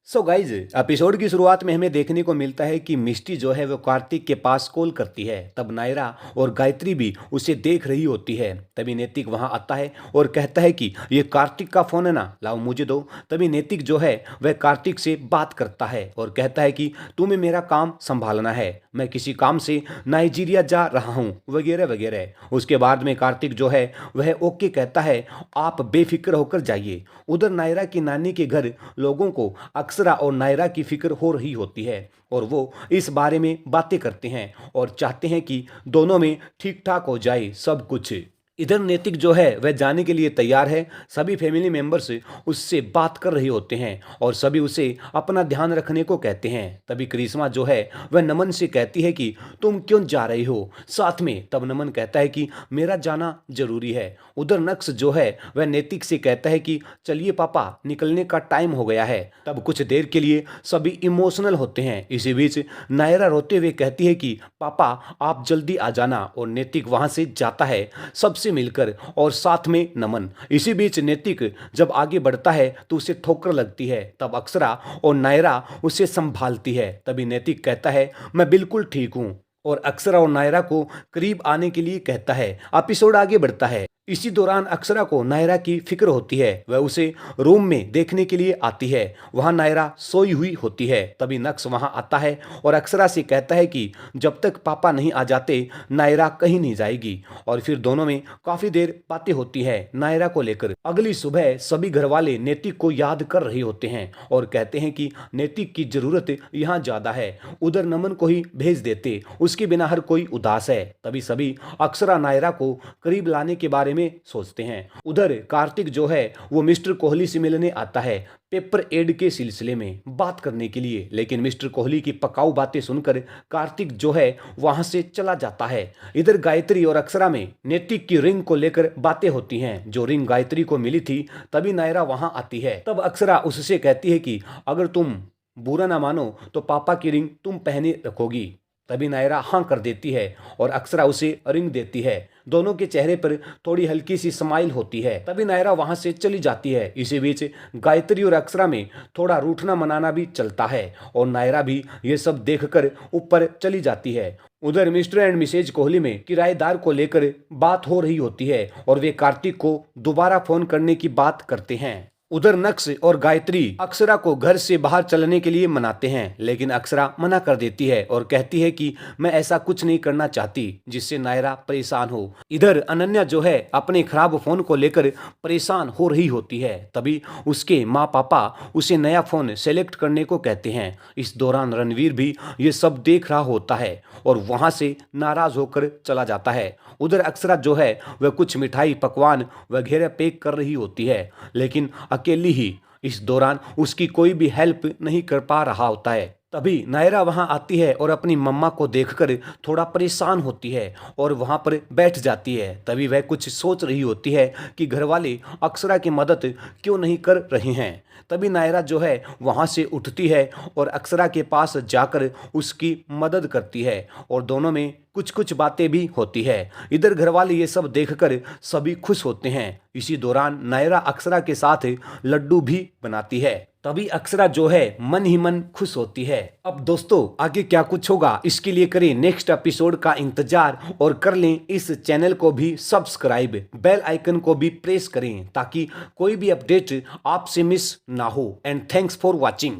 So guys episode की शुरुआत में हमें देखने को मिलता है कि मिष्टी जो है वो कार्तिक के पास कॉल करती है। तब नायरा और गायत्री भी उसे देख रही होती है। तभी नैतिक वहां आता है और कहता है कि ये कार्तिक का फोन है ना, लाओ मुझे दो। तभी नैतिक जो है वह कार्तिक से बात करता है और कहता है कि तुम्हें मेरा काम संभालना है, मैं किसी काम से नाइजीरिया जा रहा हूँ वगैरह वगैरह। उसके बाद में कार्तिक जो है वह ओके कहता है, आप बेफिक्र होकर जाइए। उधर नायरा की नानी के घर लोगों को अक्षरा और नायरा की फिक्र हो रही होती है और वो इस बारे में बातें करते हैं और चाहते हैं कि दोनों में ठीक ठाक हो जाए सब कुछ। इधर नैतिक जो है वह जाने के लिए तैयार है। सभी फैमिली मेंबर्स उससे बात कर रहे होते हैं और सभी उसे अपना ध्यान रखने को कहते हैं। तभी करिश्मा जो है वह नमन से कहती है कि तुम क्यों जा रही हो साथ में। तब नमन कहता है कि मेरा जाना जरूरी है। उधर नक्श जो है वह नैतिक से कहता है कि चलिए पापा, निकलने का टाइम हो गया है। तब कुछ देर के लिए सभी इमोशनल होते हैं। इसी बीच नायरा रोते हुए कहती है कि पापा आप जल्दी आ जाना, और नैतिक वहां से जाता है सबसे मिलकर और साथ में नमन। इसी बीच नैतिक जब आगे बढ़ता है तो उसे ठोकर लगती है। तब अक्षरा और नायरा उसे संभालती है। तभी नैतिक कहता है मैं बिल्कुल ठीक हूं और अक्षरा और नायरा को करीब आने के लिए कहता है। एपिसोड आगे बढ़ता है। इसी दौरान अक्षरा को नायरा की फिक्र होती है। वह उसे रूम में देखने के लिए आती है। वहां नायरा सोई हुई होती है। तभी नक्श वहां आता है और अक्षरा से कहता है कि जब तक पापा नहीं आ जाते नायरा कहीं नहीं जाएगी। और फिर दोनों में काफी देर बातें होती है नायरा को लेकर। अगली सुबह सभी घर वाले नैतिक को याद कर रहे होते हैं और कहते हैं कि नैतिक की जरूरत यहाँ ज्यादा है, उधर नमन को ही भेज देते, उसके बिना हर कोई उदास है। तभी सभी अक्षरा नायरा को करीब लाने के बारे में सोचते हैं। उधर कार्तिक जो है वो मिस्टर कोहली से मिलने आता है पेपर एड के सिलसिले में बात करने के लिए, लेकिन मिस्टर कोहली की पकाऊ बातें सुनकर कार्तिक जो है वहां से चला जाता है। इधर गायत्री और अक्षरा में नैतिक की रिंग को लेकर बातें होती हैं, जो रिंग गायत्री को मिली थी। तभी नायरा वहां आती है। तब अक्षरा उससे कहती है कि अगर तुम बुरा ना मानो तो पापा की रिंग तुम पहने रखोगी। तभी नायरा हाँ कर देती है और अक्षरा उसे रिंग देती है। दोनों के चेहरे पर थोड़ी हल्की सी स्माइल होती है। तभी नायरा वहां से चली जाती है। इसी बीच गायत्री और अक्षरा में थोड़ा रूठना मनाना भी चलता है और नायरा भी ये सब देखकर ऊपर चली जाती है। उधर मिस्टर एंड मिसेज कोहली में किराएदार को लेकर बात हो रही होती है और वे कार्तिक को दोबारा फोन करने की बात करते हैं। उधर नक्श और गायत्री अक्षरा को घर से बाहर चलने के लिए मनाते हैं, लेकिन अक्षरा मना कर देती है और कहती है कि मैं ऐसा कुछ नहीं करना चाहती जिससे नायरा परेशान हो। इधर अनन्या जो है अपने खराब फोन को लेकर परेशान हो रही होती है। तभी उसके माँ पापा उसे नया फोन सेलेक्ट करने को कहते हैं। इस दौरान रणवीर भी ये सब देख रहा होता है और वहां से नाराज होकर चला जाता है। उधर अक्षरा जो है वह कुछ मिठाई पकवान वगैरह पैक कर रही होती है, लेकिन अकेली ही। इस दौरान उसकी कोई भी हेल्प नहीं कर पा रहा होता है। तभी नायरा वहां आती है और अपनी मम्मा को देखकर थोड़ा परेशान होती है और वहां पर बैठ जाती है। तभी वह कुछ सोच रही होती है कि घर वाले अक्षरा की मदद क्यों नहीं कर रहे हैं। तभी नायरा जो है वहां से उठती है और अक्षरा के पास जाकर उसकी मदद करती है और दोनों में कुछ कुछ बातें भी होती है। इधर घर वाले ये सब देखकर सभी खुश होते हैं। इसी दौरान नायरा अक्षरा के साथ लड्डू भी बनाती है। तभी अक्षरा जो है मन ही मन खुश होती है। अब दोस्तों आगे क्या कुछ होगा इसके लिए करें नेक्स्ट एपिसोड का इंतजार और कर लें इस चैनल को भी सब्सक्राइब, बेल आइकन को भी प्रेस करें ताकि कोई भी अपडेट आपसे मिस ना हो। And thanks for watching.